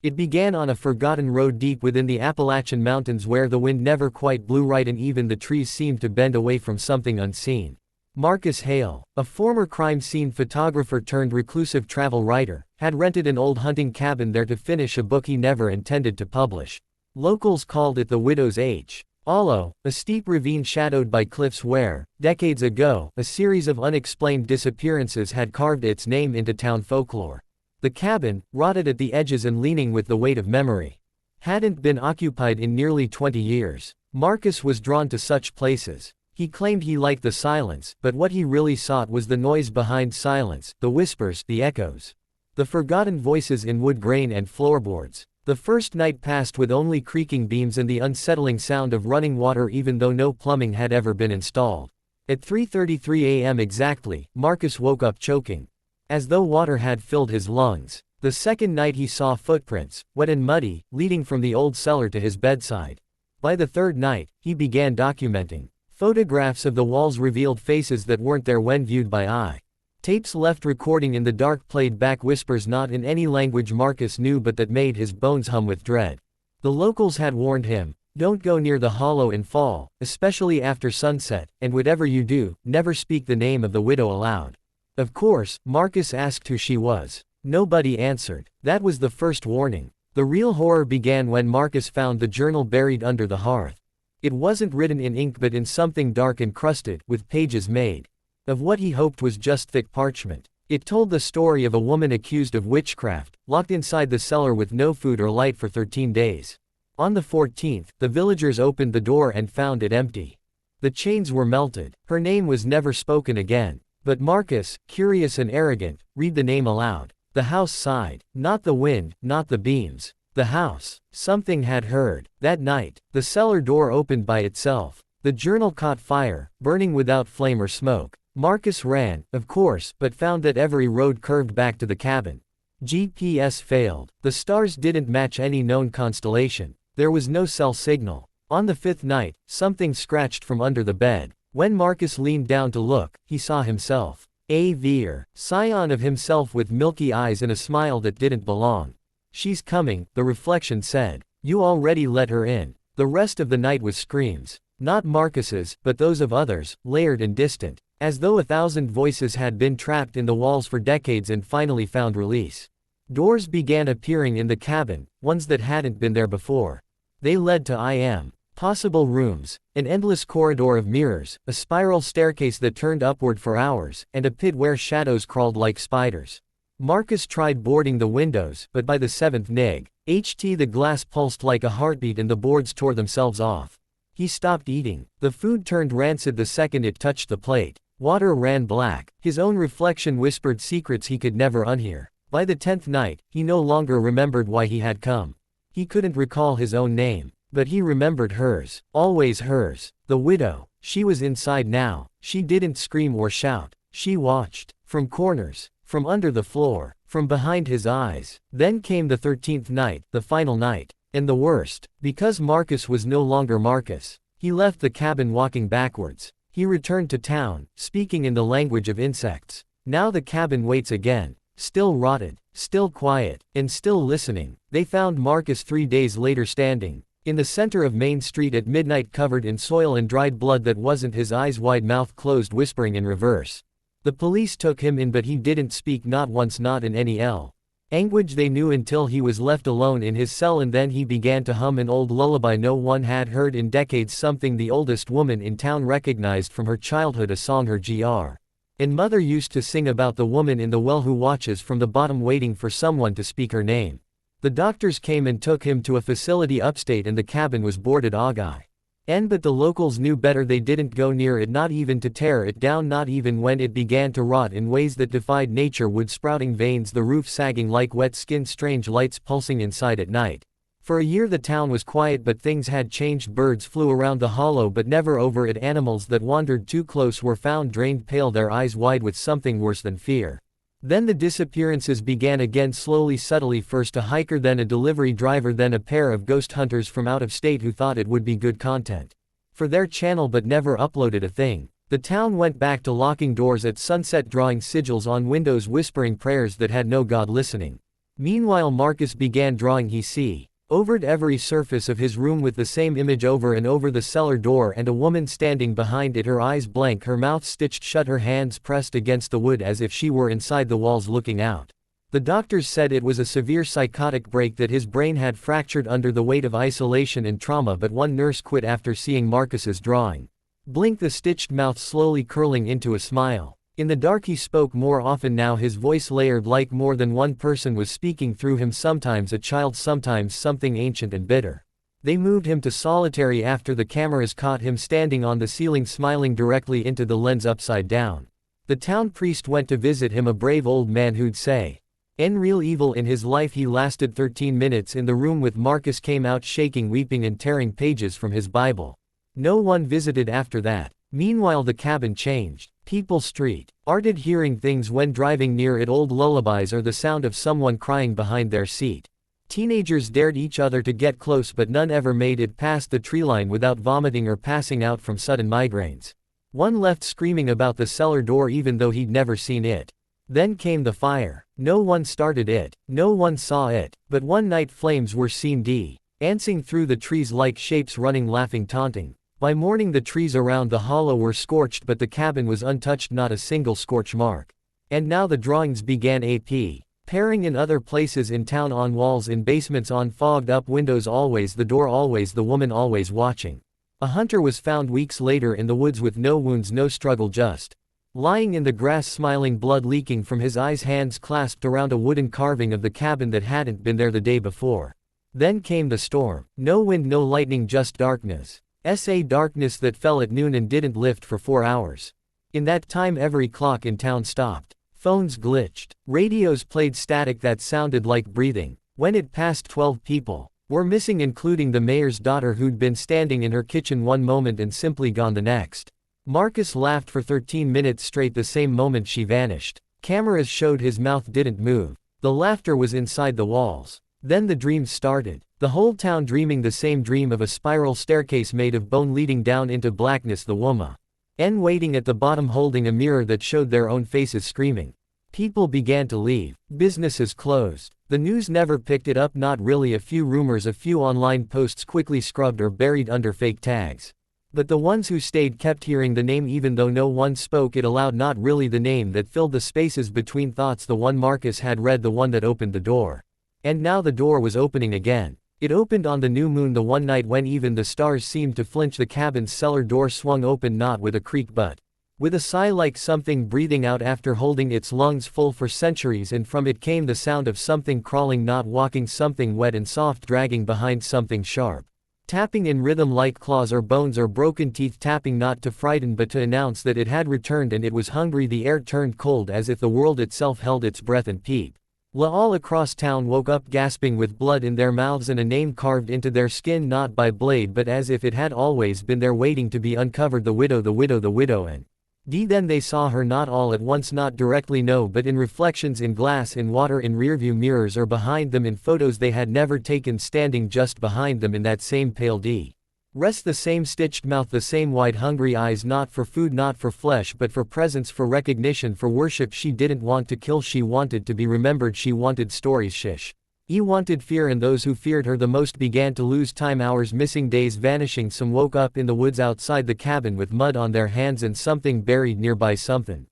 It began on a forgotten road deep within the Appalachian Mountains where the wind never quite blew right and even the trees seemed to bend away from something unseen. Marcus Hale, a former crime scene photographer turned reclusive travel writer, had rented an old hunting cabin there to finish a book he never intended to publish. Locals called it the Widow's H. Hollow, a steep ravine shadowed by cliffs where, decades ago, a series of unexplained disappearances had carved its name into town folklore. The cabin, rotted at the edges and leaning with the weight of memory, hadn't been occupied in nearly 20 years. Marcus was drawn to such places. He claimed he liked the silence, but what he really sought was the noise behind silence, the whispers, the echoes. The forgotten voices in wood grain and floorboards. The first night passed with only creaking beams and the unsettling sound of running water even though no plumbing had ever been installed. At 3:33 a.m. exactly, Marcus woke up choking, as though water had filled his lungs. The second night he saw footprints, wet and muddy, leading from the old cellar to his bedside. By the third night, he began documenting. Photographs of the walls revealed faces that weren't there when viewed by eye. Tapes left recording in the dark played back whispers not in any language Marcus knew but that made his bones hum with dread. The locals had warned him, don't go near the hollow in fall, especially after sunset, and whatever you do, never speak the name of the widow aloud. Of course, Marcus asked who she was. Nobody answered. That was the first warning. The real horror began when Marcus found the journal buried under the hearth. It wasn't written in ink but in something dark encrusted, with pages made of what he hoped was just thick parchment. It told the story of a woman accused of witchcraft, locked inside the cellar with no food or light for 13 days. On the 14th, the villagers opened the door and found it empty. The chains were melted. Her name was never spoken again. But Marcus, curious and arrogant, read the name aloud. The house sighed. Not the wind, not the beams. The house. Something had heard. That night, the cellar door opened by itself. The journal caught fire, burning without flame or smoke. Marcus ran, of course, but found that every road curved back to the cabin. GPS failed. The stars didn't match any known constellation. There was no cell signal. On the fifth night, something scratched from under the bed. When Marcus leaned down to look, he saw himself. A Veer, scion of himself with milky eyes and a smile that didn't belong. She's coming, the reflection said. You already let her in. The rest of the night was screams. Not Marcus's, but those of others, layered and distant, as though 1,000 voices had been trapped in the walls for decades and finally found release. Doors began appearing in the cabin, ones that hadn't been there before. They led to possible rooms, an endless corridor of mirrors, a spiral staircase that turned upward for hours, and a pit where shadows crawled like spiders. Marcus tried boarding the windows, but by the 7th the glass pulsed like a heartbeat and the boards tore themselves off. He stopped eating. The food turned rancid the second it touched the plate. Water ran black. His own reflection whispered secrets he could never unhear. By the 10th night, he no longer remembered why he had come. He couldn't recall his own name. But he remembered hers. Always hers. The widow. She was inside now. She didn't scream or shout. She watched. From corners. From under the floor. From behind his eyes. Then came the 13th night, the final night. And the worst. Because Marcus was no longer Marcus. He left the cabin walking backwards. He returned to town, speaking in the language of insects. Now the cabin waits again. Still rotted. Still quiet. And still listening. They found Marcus 3 days later standing in the center of Main Street at midnight, covered in soil and dried blood that wasn't his, eyes wide, mouth closed, whispering in reverse. The police took him in but he didn't speak, not once, not in any language they knew, until he was left alone in his cell, and then he began to hum an old lullaby no one had heard in decades, something the oldest woman in town recognized from her childhood, a song her and mother used to sing about the woman in the well who watches from the bottom waiting for someone to speak her name. The doctors came and took him to a facility upstate and the cabin was boarded but the locals knew better. They didn't go near it, not even to tear it down, not even when it began to rot in ways that defied nature, wood sprouting veins, the roof sagging like wet skin, strange lights pulsing inside at night. For a year the town was quiet, but things had changed. Birds flew around the hollow but never over it. Animals that wandered too close were found drained, pale, their eyes wide with something worse than fear. Then the disappearances began again, slowly, subtly, first a hiker, then a delivery driver, then a pair of ghost hunters from out of state who thought it would be good content for their channel but never uploaded a thing. The town went back to locking doors at sunset, drawing sigils on windows, whispering prayers that had no God listening. Meanwhile Marcus began drawing he see. Overed every surface of his room with the same image over and over the cellar door and a woman standing behind it, her eyes blank, her mouth stitched shut, her hands pressed against the wood as if she were inside the walls looking out. The doctors said it was a severe psychotic break, that his brain had fractured under the weight of isolation and trauma, but one nurse quit after seeing Marcus's drawing. Blink, the stitched mouth slowly curling into a smile. In the dark he spoke more often now, his voice layered like more than one person was speaking through him, sometimes a child, sometimes something ancient and bitter. They moved him to solitary after the cameras caught him standing on the ceiling smiling directly into the lens upside down. The town priest went to visit him, a brave old man who'd say "En real evil in his life." He lasted 13 minutes in the room with Marcus, came out shaking, weeping and tearing pages from his Bible. No one visited after that. Meanwhile the cabin changed. People street arted hearing things when driving near it, old lullabies or the sound of someone crying behind their seat. Teenagers dared each other to get close, but none ever made it past the tree line without vomiting or passing out from sudden migraines. One left screaming about the cellar door even though he'd never seen it. Then came the fire. No one started it. No one saw it. But one night flames were seen dancing through the trees like shapes running, laughing, taunting. By morning the trees around the hollow were scorched, but the cabin was untouched, not a single scorch mark. And now the drawings began appearing in other places in town, on walls, in basements, on fogged up windows, always the door, always the woman, always watching. A hunter was found weeks later in the woods with no wounds, no struggle, just lying in the grass smiling, blood leaking from his eyes, hands clasped around a wooden carving of the cabin that hadn't been there the day before. Then came the storm. No wind, no lightning, just darkness. Darkness that fell at noon and didn't lift for 4 hours. In that time every clock in town stopped. Phones glitched. Radios played static that sounded like breathing. When it passed 12 people were missing, including the mayor's daughter who'd been standing in her kitchen one moment and simply gone the next. Marcus laughed for 13 minutes straight. The same moment she vanished. Cameras showed his mouth didn't move. The laughter was inside the walls. Then the dreams started. The whole town dreaming the same dream of a spiral staircase made of bone leading down into blackness, the woman waiting at the bottom holding a mirror that showed their own faces screaming. People began to leave. Businesses closed. The news never picked it up, not really. A few rumors, a few online posts quickly scrubbed or buried under fake tags. But the ones who stayed kept hearing the name even though no one spoke it aloud, not really the name that filled the spaces between thoughts, the one Marcus had read, the one that opened the door. And now the door was opening again. It opened on the new moon, the one night when even the stars seemed to flinch. The cabin's cellar door swung open, not with a creak but with a sigh, like something breathing out after holding its lungs full for centuries, and from it came the sound of something crawling, not walking, something wet and soft dragging behind, something sharp, tapping in rhythm like claws or bones or broken teeth, tapping not to frighten but to announce that it had returned and it was hungry. The air turned cold as if the world itself held its breath and peeped. All across town woke up gasping with blood in their mouths and a name carved into their skin, not by blade but as if it had always been there waiting to be uncovered. The widow, the widow, the widow. And then they saw her, not all at once, not directly, no, but in reflections, in glass, in water, in rearview mirrors or behind them, in photos they had never taken, standing just behind them in that same pale rest, the same stitched mouth, the same wide hungry eyes, not for food, not for flesh but for presence, for recognition, for worship. She didn't want to kill, she wanted to be remembered, she wanted stories, she wanted fear, and those who feared her the most began to lose time, hours missing, days vanishing. Some woke up in the woods outside the cabin with mud on their hands and something buried nearby, something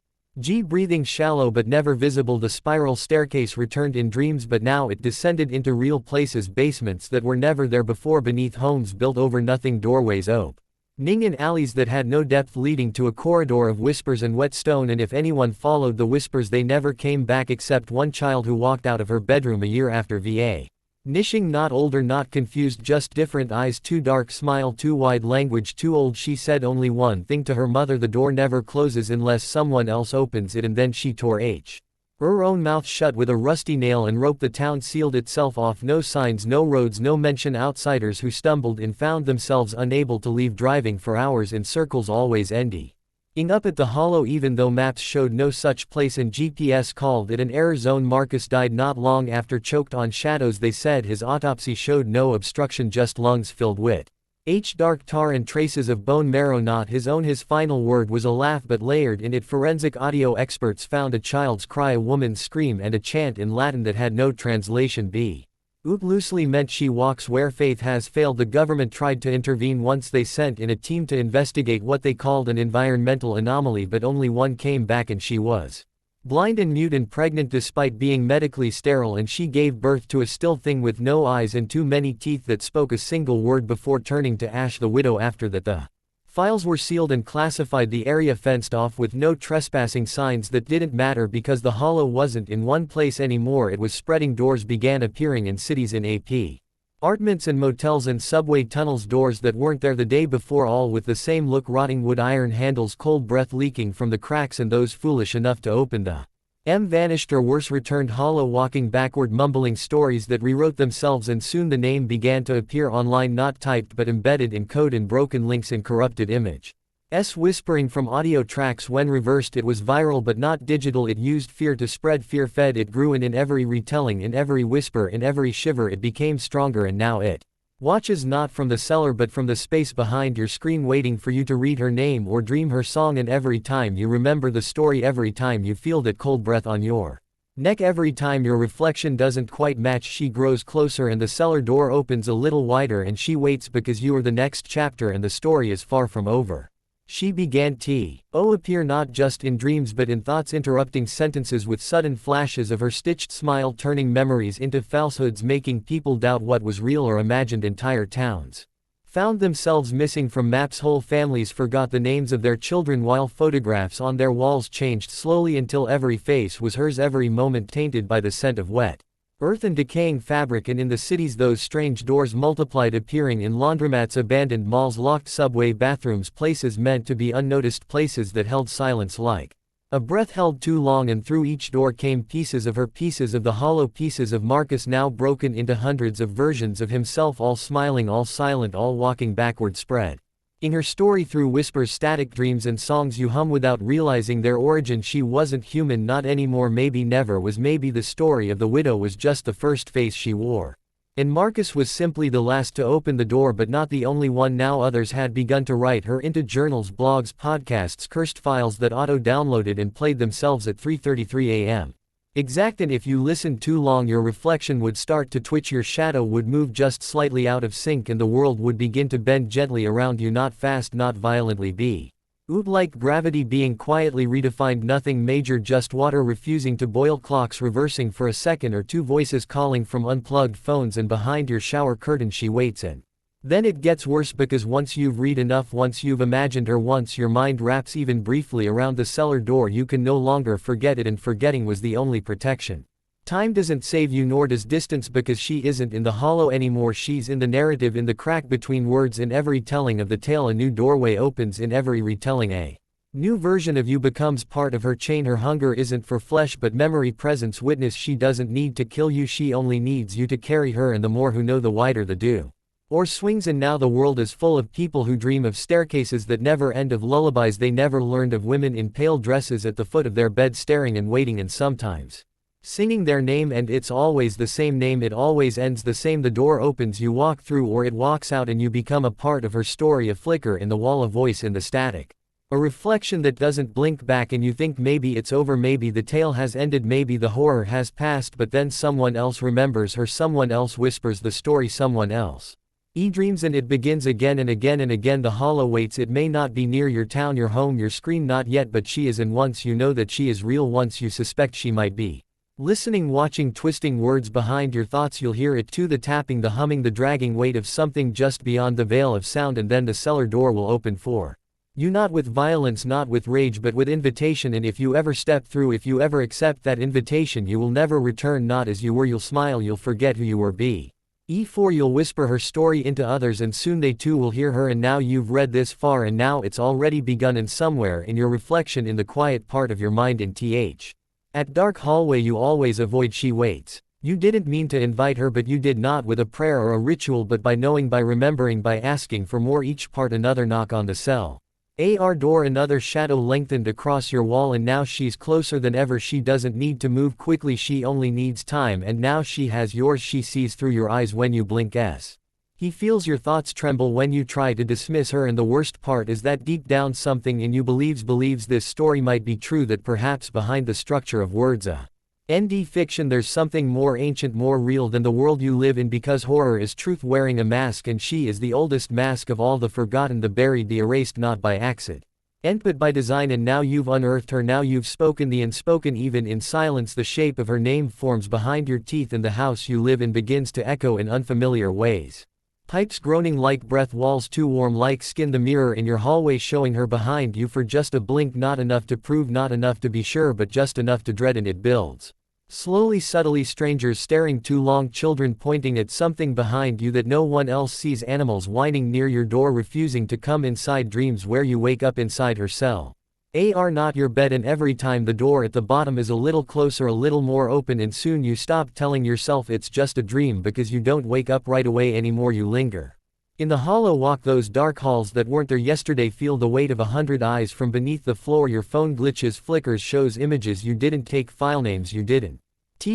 breathing shallow but never visible. The spiral staircase returned in dreams, but now it descended into real places, basements that were never there before, beneath homes built over nothing, doorways opening in alleys that had no depth, leading to a corridor of whispers and wet stone, and if anyone followed the whispers they never came back except one child who walked out of her bedroom a year after vanishing, not older, not confused, just different eyes, too dark, smile too wide, language too old. She said only one thing to her mother: the door never closes unless someone else opens it, and then she tore her own mouth shut with a rusty nail and rope. The town sealed itself off, no signs, no roads, no mention. Outsiders who stumbled in found themselves unable to leave, driving for hours in circles, always ending up at the hollow even though maps showed no such place and GPS called it an error zone. Marcus died not long after, choked on shadows. They said his autopsy showed no obstruction, just lungs filled with Dark tar and traces of bone marrow, not his own. His final word was a laugh, but layered in it forensic audio experts found a child's cry, a woman's scream, and a chant in Latin that had no translation. Oop loosely meant she walks where faith has failed. The government tried to intervene once. They sent in a team to investigate what they called an environmental anomaly, but only one came back, and she was blind and mute and pregnant despite being medically sterile, and she gave birth to a still thing with no eyes and too many teeth that spoke a single word before turning to ash. The widow, after that the files were sealed and classified, the area fenced off with no trespassing signs that didn't matter because the hollow wasn't in one place anymore, it was spreading. Doors began appearing in cities, in apartments and motels and subway tunnels, doors that weren't there the day before, all with the same look, rotting wood iron handles, cold breath leaking from the cracks, and those foolish enough to open them vanished or worse returned hollow, walking backward, mumbling stories that rewrote themselves, and soon the name began to appear online, not typed but embedded in code and broken links and corrupted image. Whispering from audio tracks. When reversed it was viral but not digital. It used fear to spread fear, fed it, grew in every retelling, in every whisper, in every shiver. It became stronger, and now it watches not from the cellar but from the space behind your screen, waiting for you to read her name or dream her song. And every time you remember the story, every time you feel that cold breath on your neck, every time your reflection doesn't quite match, she grows closer and the cellar door opens a little wider, and she waits because you are the next chapter and the story is far from over. She began to appear not just in dreams but in thoughts, interrupting sentences with sudden flashes of her stitched smile, turning memories into falsehoods, making people doubt what was real or imagined. Entire towns found themselves missing from maps, whole families forgot the names of their children, while photographs on their walls changed slowly until every face was hers, every moment tainted by the scent of wet earth and decaying fabric. And in the cities those strange doors multiplied, appearing in laundromats, abandoned malls, locked subway bathrooms, places meant to be unnoticed, places that held silence like a breath held too long. And through each door came pieces of her, pieces of the hollow, pieces of Marcus, now broken into hundreds of versions of himself, all smiling, all silent, all walking backward, spread in her story through whispers, static dreams, and songs you hum without realizing their origin. She wasn't human, not anymore, maybe never was. Maybe the story of the widow was just the first face she wore. And Marcus was simply the last to open the door, but not the only one. Now others had begun to write her into journals, blogs, podcasts, cursed files that auto-downloaded and played themselves at 3:33 a.m. exact. And if you listened too long, your reflection would start to twitch, your shadow would move just slightly out of sync, and the world would begin to bend gently around you, not fast, not violently. Like gravity being quietly redefined, nothing major, just water refusing to boil, clocks reversing for a second or two, voices calling from unplugged phones, and behind your shower curtain she waits. And then it gets worse, because once you've read enough, once you've imagined her, once your mind wraps even briefly around the cellar door, you can no longer forget it, and forgetting was the only protection. Time doesn't save you, nor does distance, because she isn't in the hollow anymore. She's in the narrative, in the crack between words. In every telling of the tale a new doorway opens, in every retelling a new version of you becomes part of her chain. Her hunger isn't for flesh but memory, presence, witness. She doesn't need to kill you, she only needs you to carry her, and the more who know, the wider the do or swings. And now the world is full of people who dream of staircases that never end, of lullabies they never learned, of women in pale dresses at the foot of their bed, staring and waiting, and sometimes singing their name. And it's always the same name, it always ends the same. The door opens, you walk through, or it walks out, and you become a part of her story, a flicker in the wall, a voice in the static, a reflection that doesn't blink back. And you think maybe it's over, maybe the tale has ended, maybe the horror has passed, but then someone else remembers her, someone else whispers the story, someone else dreams, and it begins again and again and again. The hollow waits. It may not be near your town, your home, your screen, not yet, but she is. And once you know that she is real, once you suspect she might be listening, watching, twisting words behind your thoughts, you'll hear it too, the tapping, the humming, the dragging weight of something just beyond the veil of sound. And then the cellar door will open for you, not with violence, not with rage, but with invitation. And if you ever step through, if you ever accept that invitation, you will never return, not as you were. You'll smile, you'll forget who you were. You'll whisper her story into others, and soon they too will hear her. And now you've read this far, and now it's already begun, and somewhere in your reflection, in the quiet part of your mind, in at dark hallway you always avoid, she waits. You didn't mean to invite her, but you did, not with a prayer or a ritual, but by knowing, by remembering, by asking for more. Each part another knock on the cell door, another shadow lengthened across your wall, and now she's closer than ever. She doesn't need to move quickly, she only needs time, and now she has yours. She sees through your eyes when you blink. He feels your thoughts tremble when you try to dismiss her, and the worst part is that deep down something in you believes this story might be true, that perhaps behind the structure of words ND fiction there's something more ancient, more real than the world you live in, because horror is truth wearing a mask, and she is the oldest mask of all, the forgotten, the buried, the erased, not by accident but by design. And now you've unearthed her, now you've spoken the unspoken. Even in silence the shape of her name forms behind your teeth, and the house you live in begins to echo in unfamiliar ways. Pipes groaning like breath, walls too warm like skin, the mirror in your hallway showing her behind you for just a blink, not enough to prove, not enough to be sure, but just enough to dread, and it builds. Slowly, subtly, strangers staring too long, children pointing at something behind you that no one else sees, animals whining near your door refusing to come inside, dreams where you wake up inside her cell. Not your bed, and every time the door at the bottom is a little closer, a little more open, and soon you stop telling yourself it's just a dream because you don't wake up right away anymore, you linger. In the hollow walk, those dark halls that weren't there yesterday, feel the weight of 100 eyes from beneath the floor. Your phone glitches, flickers, shows images you didn't take, file names you didn't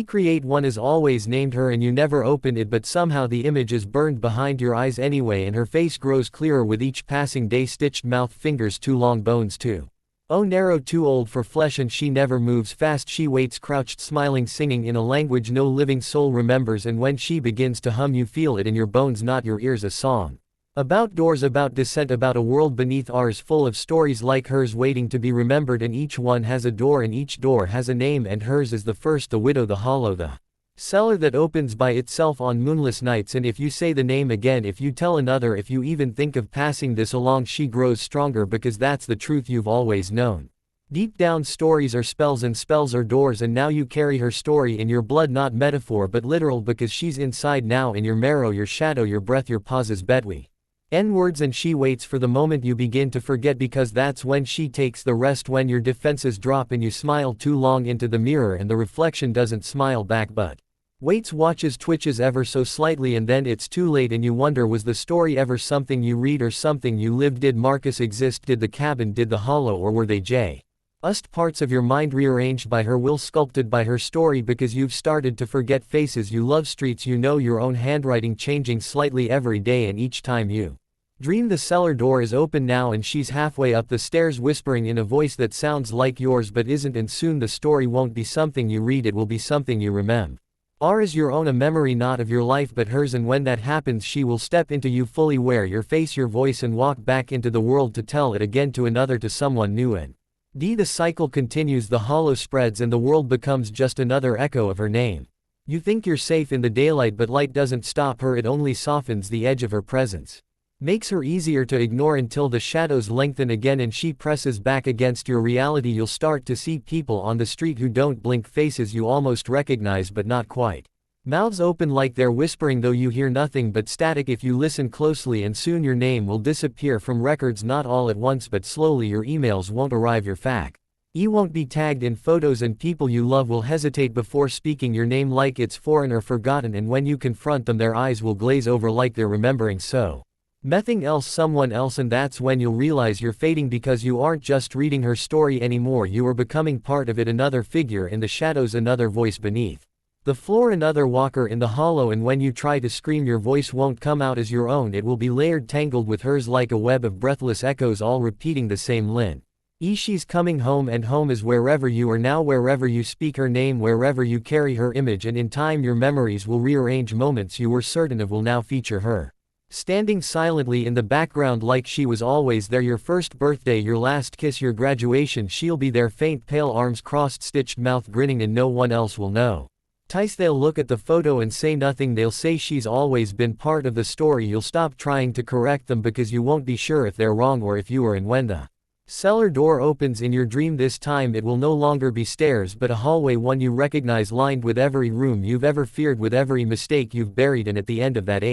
create. One is always named her and you never open it, but somehow the image is burned behind your eyes anyway, and her face grows clearer with each passing day. Stitched mouth, fingers too long, bones too narrow, too old for flesh, and she never moves fast. She waits, crouched, smiling, singing in a language no living soul remembers, and when she begins to hum you feel it in your bones, not your ears. A song about doors, about descent, about a world beneath ours, full of stories like hers waiting to be remembered, and each one has a door and each door has a name, and hers is the first, the widow, the hollow, the cellar that opens by itself on moonless nights. And if you say the name again, if you tell another, if you even think of passing this along, she grows stronger, because that's the truth you've always known. Deep down, stories are spells and spells are doors, and now you carry her story in your blood, not metaphor but literal, because she's inside now, in your marrow, your shadow, your breath, your pauses, between words, and she waits for the moment you begin to forget, because that's when she takes the rest, when your defenses drop and you smile too long into the mirror and the reflection doesn't smile back but waits, watches, twitches ever so slightly, and then it's too late and you wonder, was the story ever something you read or something you lived? Did Marcus exist? Did the cabin? Did the hollow? Or were they just parts of your mind rearranged by her will, sculpted by her story? Because you've started to forget faces you love, streets you know, your own handwriting changing slightly every day, and each time you dream the cellar door is open now and she's halfway up the stairs whispering in a voice that sounds like yours but isn't, and soon the story won't be something you read, it will be something you remember. As your own, a memory not of your life but hers, and when that happens she will step into you fully, wear your face, your voice, and walk back into the world to tell it again, to another, to someone new, and the cycle continues, the hollow spreads and the world becomes just another echo of her name. You think you're safe in the daylight, but light doesn't stop her, it only softens the edge of her presence. Makes her easier to ignore until the shadows lengthen again and she presses back against your reality. You'll start to see people on the street who don't blink, faces you almost recognize but not quite. Mouths open like they're whispering, though you hear nothing but static if you listen closely, and soon your name will disappear from records, not all at once but slowly. Your emails won't arrive, your won't be tagged in photos, and people you love will hesitate before speaking your name like it's foreign or forgotten, and when you confront them their eyes will glaze over like they're remembering nothing else, someone else, and that's when you'll realize you're fading, because you aren't just reading her story anymore, you are becoming part of it, another figure in the shadows, another voice beneath the floor, another walker in the hollow, and when you try to scream your voice won't come out as your own, it will be layered, tangled with hers like a web of breathless echoes, all repeating the same line. She's coming home, and home is wherever you are now, wherever you speak her name, wherever you carry her image, and in time your memories will rearrange moments you were certain of will now feature her standing silently in the background like she was always there. Your first birthday, your last kiss, your graduation, she'll be there, faint, pale, arms crossed, stitched mouth grinning, and no one else will know. They'll look at the photo and say nothing, they'll say she's always been part of the story. You'll stop trying to correct them because you won't be sure if they're wrong or if you are, and when the cellar door opens in your dream this time it will no longer be stairs but a hallway, one you recognize, lined with every room you've ever feared, with every mistake you've buried, and at the end of that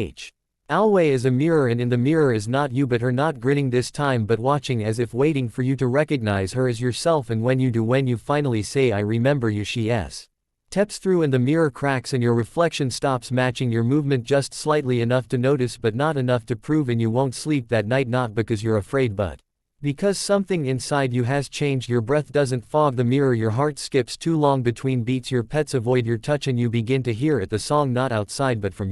hallway is a mirror, and in the mirror is not you but her, not grinning this time but watching, as if waiting for you to recognize her as yourself, and when you do, when you finally say I remember you, she steps through and the mirror cracks and your reflection stops matching your movement just slightly, enough to notice but not enough to prove, and you won't sleep that night, not because you're afraid but because something inside you has changed. Your breath doesn't fog the mirror, your heart skips too long between beats, your pets avoid your touch, and you begin to hear it, the song not outside but from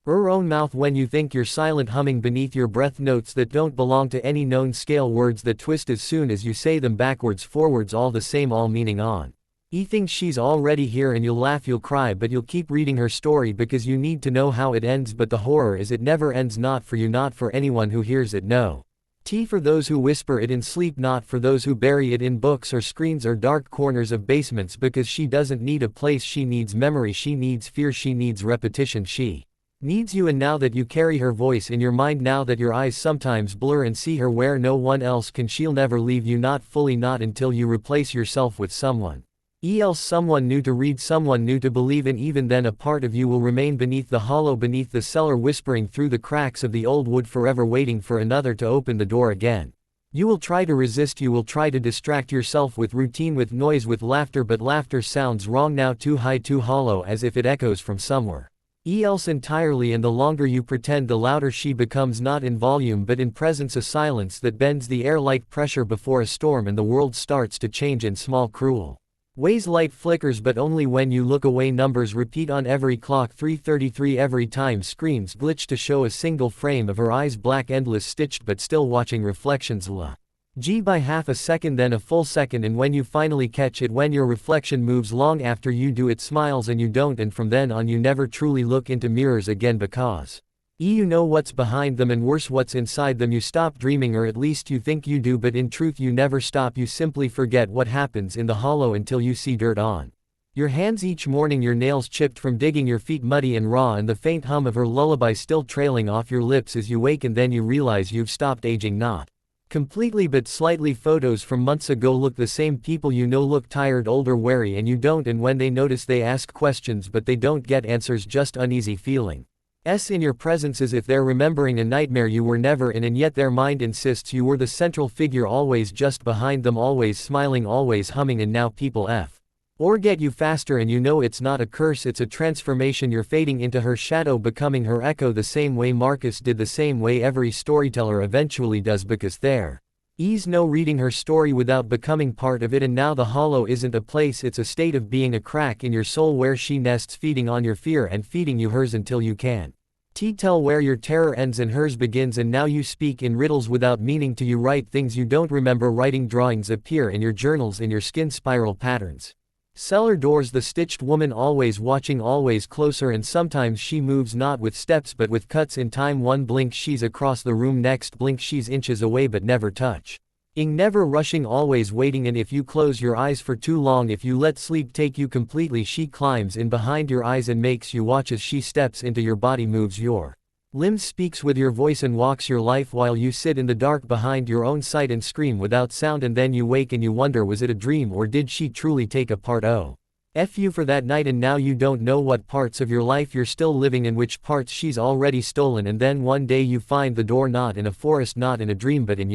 Her own mouth when you think you're silent, humming beneath your breath notes that don't belong to any known scale, words that twist as soon as you say them, backwards forwards, all the same, all meaning on. You think she's already here and you'll laugh, you'll cry, but you'll keep reading her story because you need to know how it ends, but the horror is it never ends, not for you, not for anyone who hears it, no. T for those who whisper it in sleep, not for those who bury it in books or screens or dark corners of basements, because she doesn't need a place, she needs memory, she needs fear, she needs repetition, she needs you. And now that you carry her voice in your mind, now that your eyes sometimes blur and see her where no one else can, she'll never leave you, not fully, not until you replace yourself with someone else, someone new to read, someone new to believe in. Even then a part of you will remain beneath the hollow, beneath the cellar, whispering through the cracks of the old wood, forever waiting for another to open the door again. You will try to resist, you will try to distract yourself with routine, with noise, with laughter, but laughter sounds wrong now, too high, too hollow, as if it echoes from somewhere else entirely, and the longer you pretend the louder she becomes, not in volume but in presence, a silence that bends the air like pressure before a storm, and the world starts to change in small cruel ways. Light flickers but only when you look away, numbers repeat on every clock, 3:33 every time, screens glitch to show a single frame of her eyes, black, endless, stitched but still watching reflections, la G by half a second, then a full second, and when you finally catch it, when your reflection moves long after you do, it smiles and you don't, and from then on you never truly look into mirrors again, because you know what's behind them, and worse, what's inside them. You stop dreaming, or at least you think you do, but in truth you never stop. You simply forget what happens in the hollow until you see dirt on your hands each morning, your nails chipped from digging, your feet muddy and raw, and the faint hum of her lullaby still trailing off your lips as you wake, and then you realize you've stopped aging, not completely but slightly. Photos from months ago look the same, people you know look tired, older, wary, and you don't, and when they notice they ask questions but they don't get answers, just uneasy feeling in your presence, as if they're remembering a nightmare you were never in, and yet their mind insists you were the central figure, always just behind them, always smiling, always humming, and now people or get you faster, and you know it's not a curse, it's a transformation. You're fading into her shadow, becoming her echo, the same way Marcus did, the same way every storyteller eventually does, because there is no reading her story without becoming part of it. And now the hollow isn't a place, it's a state of being, a crack in your soul where she nests, feeding on your fear and feeding you hers until you can tell where your terror ends and hers begins. And now you speak in riddles without meaning to, you write things you don't remember, writing drawings appear in your journals, in your skin, spiral patterns, cellar doors, the stitched woman always watching, always closer, and sometimes she moves not with steps but with cuts in time. One blink she's across the room, next blink she's inches away, but never touching, never rushing, always waiting. And if you close your eyes for too long, if you let sleep take you completely, she climbs in behind your eyes and makes you watch as she steps into your body, moves your limbs, speaks with your voice, and walks your life while you sit in the dark behind your own sight and scream without sound. And then you wake and you wonder, was it a dream, or did she truly take a part of you for that night? And now you don't know what parts of your life you're still living and which parts she's already stolen. And then one day you find the door not in a forest, not in a dream, but in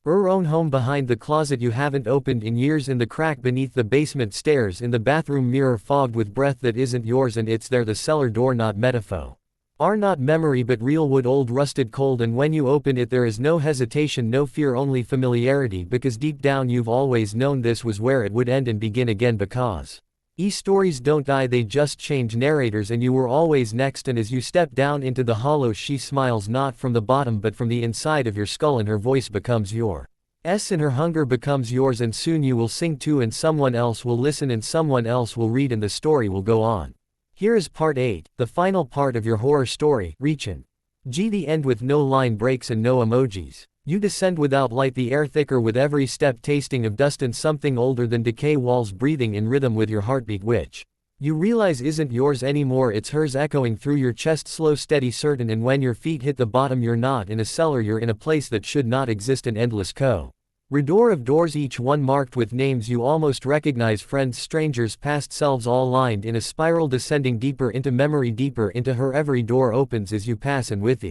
her own home, behind the closet you haven't opened in years, in the crack beneath the basement stairs, in the bathroom mirror fogged with breath that isn't yours. And it's there, the cellar door, not metaphor, are not memory but real wood, old, rusted, cold. And when you open it there is no hesitation, no fear, only familiarity, because deep down you've always known this was where it would end and begin again, because stories don't die, they just change narrators, and you were always next. And as you step down into the hollow, she smiles not from the bottom but from the inside of your skull, and her voice becomes yours, and her hunger becomes yours, and soon you will sing too, and someone else will listen, and someone else will read, and the story will go on. Here is part 8, the final part of your horror story, Reachin' G, the end, with no line breaks and no emojis. You descend without light, the air thicker with every step, tasting of dust and something older than decay, walls breathing in rhythm with your heartbeat, which you realize isn't yours anymore, it's hers, echoing through your chest, slow, steady, certain. And when your feet hit the bottom, you're not in a cellar, you're in a place that should not exist, an endless corridor of doors, each one marked with names you almost recognize, friends, strangers, past selves, all lined in a spiral, descending deeper into memory, deeper into her. Every door opens as you pass, and with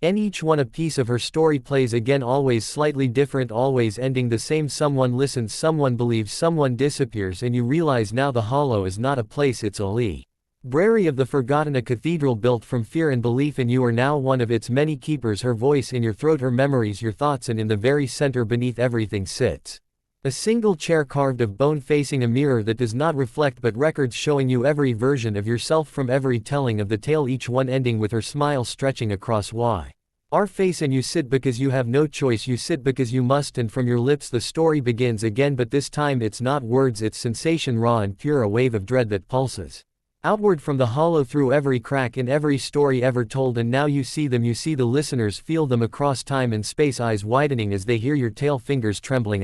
each one a piece of her story plays again, always slightly different, always ending the same. Someone listens, someone believes, someone disappears, and you realize now the hollow is not a place, it's a library of the forgotten, a cathedral built from fear and belief, and you are now one of its many keepers. Her voice in your throat, her memories, your thoughts, and in the very center beneath everything sits A single chair carved of bone facing a mirror that does not reflect but records showing you every version of yourself from every telling of the tale, each one ending with her smile stretching across our face, and you sit because you have no choice, you sit because you must, and from your lips the story begins again, but this time it's not words, it's sensation, raw and pure, a wave of dread that pulses outward from the hollow through every crack in every story ever told, and now you see them, you see the listeners feel them across time and space, eyes widening as they hear your tale, fingers trembling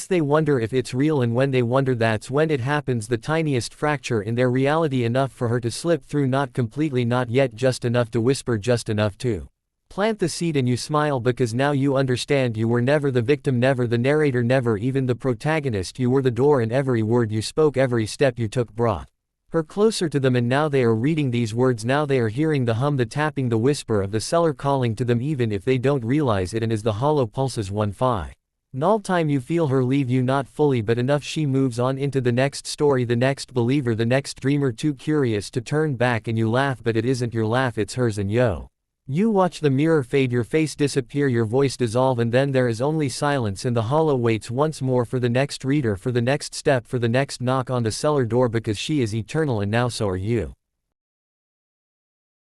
they wonder if it's real, and when they wonder, that's when it happens, the tiniest fracture in their reality, enough for her to slip through, not completely, not yet, just enough to whisper, just enough to plant the seed, and you smile because now you understand you were never the victim, never the narrator, never even the protagonist, you were the door, and every word you spoke, every step you took brought her closer to them, and now they are reading these words, now they are hearing the hum, the tapping, the whisper of the cellar calling to them even if they don't realize it, and as the hollow pulses one final time you feel her leave you, not fully but enough, she moves on into the next story, the next believer, the next dreamer, too curious to turn back, and you laugh, but it isn't your laugh, it's hers, and you watch the mirror fade, your face disappear, your voice dissolve, and then there is only silence, and the hollow waits once more for the next reader, for the next step, for the next knock on the cellar door, because she is eternal and now so are you.